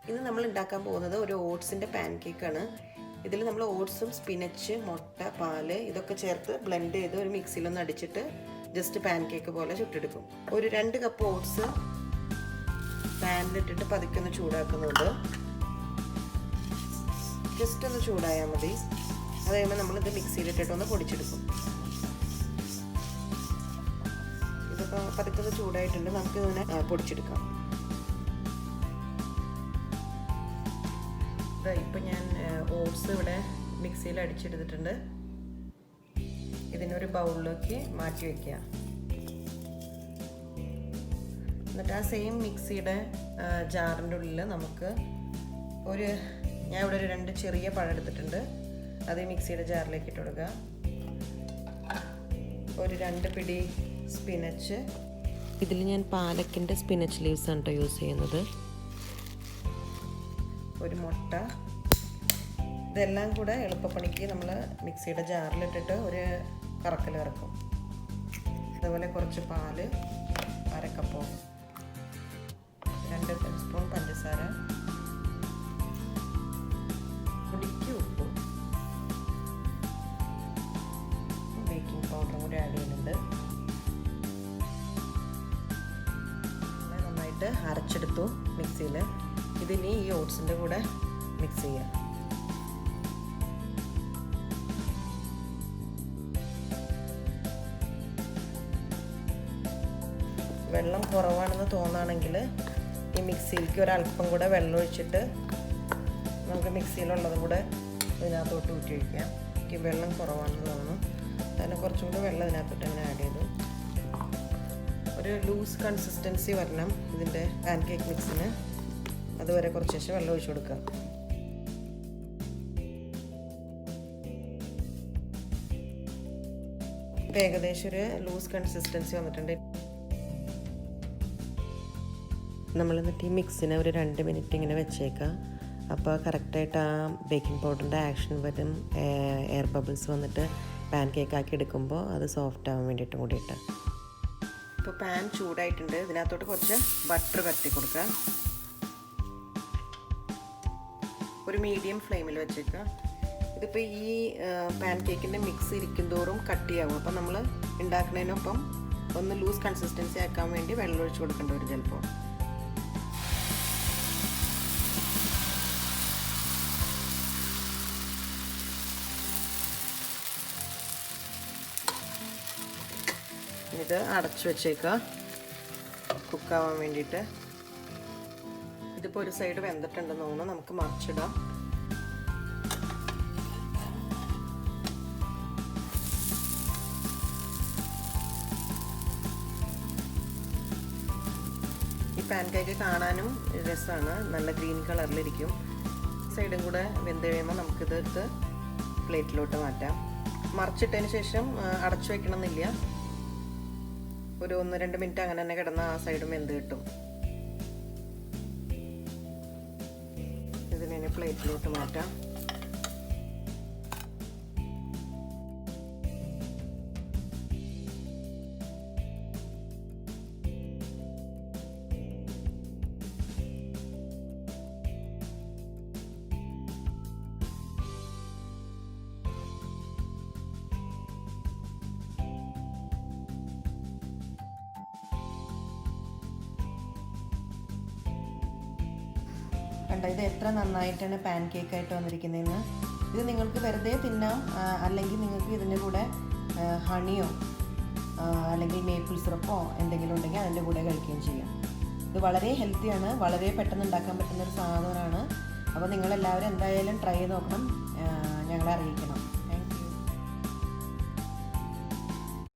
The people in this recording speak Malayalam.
ഇന്ന് നമ്മൾ ഉണ്ടാക്കാൻ പോകുന്നത് ഒരു ഓട്സിൻ്റെ പാൻകേക്കാണ്. ഇതിൽ നമ്മൾ ഓട്സും സ്പിനച്ച്, മുട്ട, പാല് ഇതൊക്കെ ചേർത്ത് ബ്ലെൻഡ് ചെയ്ത് ഒരു മിക്സിയിലൊന്ന് അടിച്ചിട്ട് ജസ്റ്റ് പാൻകേക്ക് പോലെ ചുട്ടെടുക്കും. ഒരു 2 കപ്പ് ഓട്സ് പാനിലിട്ടിട്ട് പതുക്കെ ഒന്ന് ചൂടാക്കുന്നുണ്ട്. ജസ്റ്റ് ഒന്ന് ചൂടായാൽ മതി. അത് കഴിയുമ്പോൾ നമ്മളിത് മിക്സിയിലിട്ടിട്ടൊന്ന് പൊടിച്ചെടുക്കും. ഇതിപ്പോൾ പതുക്കെ ഒന്ന് ചൂടായിട്ടുണ്ട്, നമുക്ക് ഇതിനെ പൊടിച്ചെടുക്കാം. ഇപ്പം ഞാൻ ഓട്സ് ഇവിടെ മിക്സിയിൽ അടിച്ചെടുത്തിട്ടുണ്ട്. ഇതിനൊരു ബൗളിലേക്ക് മാറ്റി വയ്ക്കുക. എന്നിട്ട് ആ സെയിം മിക്സിയുടെ ജാറിൻ്റെ ഉള്ളിൽ നമുക്ക് ഞാൻ ഇവിടെ ഒരു 2 ചെറിയ പഴം എടുത്തിട്ടുണ്ട്. അത് മിക്സിയുടെ ജാറിലേക്ക് ഇട്ട് കൊടുക്കുക. ഒരു 2 പിടി സ്പിനച്ച്. ഇതിൽ ഞാൻ പാലക്കിൻ്റെ സ്പിനച്ച് ലീവ്സ് ആണ് കേട്ടോ യൂസ് ചെയ്യുന്നത്. ഒരു മുട്ട. ഇതെല്ലാം കൂടെ എളുപ്പപ്പണിക്ക് നമ്മൾ മിക്സിയുടെ ജാറിലിട്ടിട്ട് ഒരു കറക്കൽ കറക്കും. അതുപോലെ കുറച്ച് പാല്, 1/2 കപ്പ്, 2 ടീസ്പൂൺ പഞ്ചസാര, പൊടിക്ക് ഉപ്പ്, ബേക്കിംഗ് പൗഡറും കൂടി ആഡ് ചെയ്യുന്നുണ്ട്. നന്നായിട്ട് അരച്ചെടുത്തു മിക്സിയിൽ. ഇതിനി ഈ ഓട്സിൻ്റെ കൂടെ മിക്സ് ചെയ്യാം. വെള്ളം കുറവാണെന്ന് തോന്നുകയാണെങ്കിൽ ഈ മിക്സിയിലേക്ക് ഒരല്പം കൂടെ വെള്ളം ഒഴിച്ചിട്ട് നമുക്ക് മിക്സിയിലുള്ളതും കൂടെ ഇതിനകത്തോട്ട് ഊറ്റി ഒഴിക്കാം. എനിക്ക് വെള്ളം കുറവാണെന്ന് തോന്നുന്നു, അതിന് കുറച്ചും കൂടി വെള്ളം ഇതിനകത്തോട്ട് ഇങ്ങനെ ആഡ് ചെയ്തു. ഒരു ലൂസ് കൺസിസ്റ്റൻസി വരണം ഇതിൻ്റെ പാൻകേക്ക് മിക്സിന്. അതുവരെ കുറച്ച് ശേഷം വെള്ളം ഒഴിച്ചു കൊടുക്കുക. ഇപ്പം ഏകദേശം ഒരു ലൂസ് കൺസിസ്റ്റൻസി വന്നിട്ടുണ്ട്. നമ്മളെന്നിട്ട് ഈ മിക്സിനെ ഒരു 2 മിനിറ്റ് ഇങ്ങനെ വെച്ചേക്കാം. അപ്പോൾ കറക്റ്റായിട്ട് ആ ബേക്കിംഗ് പൗഡറിൻ്റെ ആക്ഷൻ വരും. എയർ ബബിൾസ് വന്നിട്ട് പാൻ കേക്ക് ആക്കി എടുക്കുമ്പോൾ അത് സോഫ്റ്റ് ആവാൻ വേണ്ടിയിട്ടും കൂടിയിട്ട്. ഇപ്പോൾ പാൻ ചൂടായിട്ടുണ്ട്. ഇതിനകത്തോട്ട് കുറച്ച് ബട്ടർ പരത്തി കൊടുക്കുക. ഒരു മീഡിയം ഫ്ലെയിമിൽ വെച്ചേക്കുക. ഇതിപ്പോൾ ഈ പാൻ കേക്കിൻ്റെ മിക്സ് ഇരിക്കും തോറും കട്ടിയാകും. അപ്പോൾ നമ്മൾ ഉണ്ടാക്കുന്നതിനൊപ്പം ഒന്ന് ലൂസ് കൺസിസ്റ്റൻസി ആക്കാൻ വേണ്ടി വെള്ളം ഒഴിച്ച് കൊടുക്കേണ്ടി വരും ചിലപ്പോൾ. ഇത് അടച്ചു വെച്ചേക്കുക കുക്കാവാൻ വേണ്ടിയിട്ട്. ഇതിപ്പോൾ ഒരു സൈഡ് വെന്തിട്ടുണ്ടെന്ന് തോന്നുന്നു. നമുക്ക് മറിച്ചിടാം. ഈ പാൻകേക്ക് കാണാനും രസമാണ്, നല്ല ഗ്രീൻ കളറിലിരിക്കും. സൈഡും കൂടെ വെന്ത് കഴിയുമ്പോൾ നമുക്കിത് എടുത്ത് പ്ലേറ്റിലോട്ട് മാറ്റാം. മറിച്ചിട്ടതിന് ശേഷം അടച്ചു വെക്കണമെന്നില്ല. ഒരു 1-2 മിനിറ്റ് അങ്ങനെ തന്നെ കിടന്ന ആ സൈഡും വെന്ത് കിട്ടും. ഇതിനെ പ്ലേറ്റിലോട്ട് മാറ്റാം. കണ്ട ഇത് എത്ര നന്നായിട്ടാണ് പാൻ കേക്കായിട്ട് വന്നിരിക്കുന്നതെന്ന്. ഇത് നിങ്ങൾക്ക് വെറുതെ തിന്നാം, അല്ലെങ്കിൽ നിങ്ങൾക്ക് ഇതിൻ്റെ കൂടെ ഹണിയോ അല്ലെങ്കിൽ മേപ്പിൾ സിറപ്പോ എന്തെങ്കിലും ഉണ്ടെങ്കിൽ അതിൻ്റെ കൂടെ കഴിക്കുകയും ചെയ്യാം. ഇത് വളരെ ഹെൽത്തിയാണ്, വളരെ പെട്ടെന്ന് ഉണ്ടാക്കാൻ പറ്റുന്നൊരു സാധനമാണ്. അപ്പോൾ നിങ്ങളെല്ലാവരും എന്തായാലും ട്രൈ ചെയ്ത് നോക്കണം, ഞങ്ങളെ അറിയിക്കണം.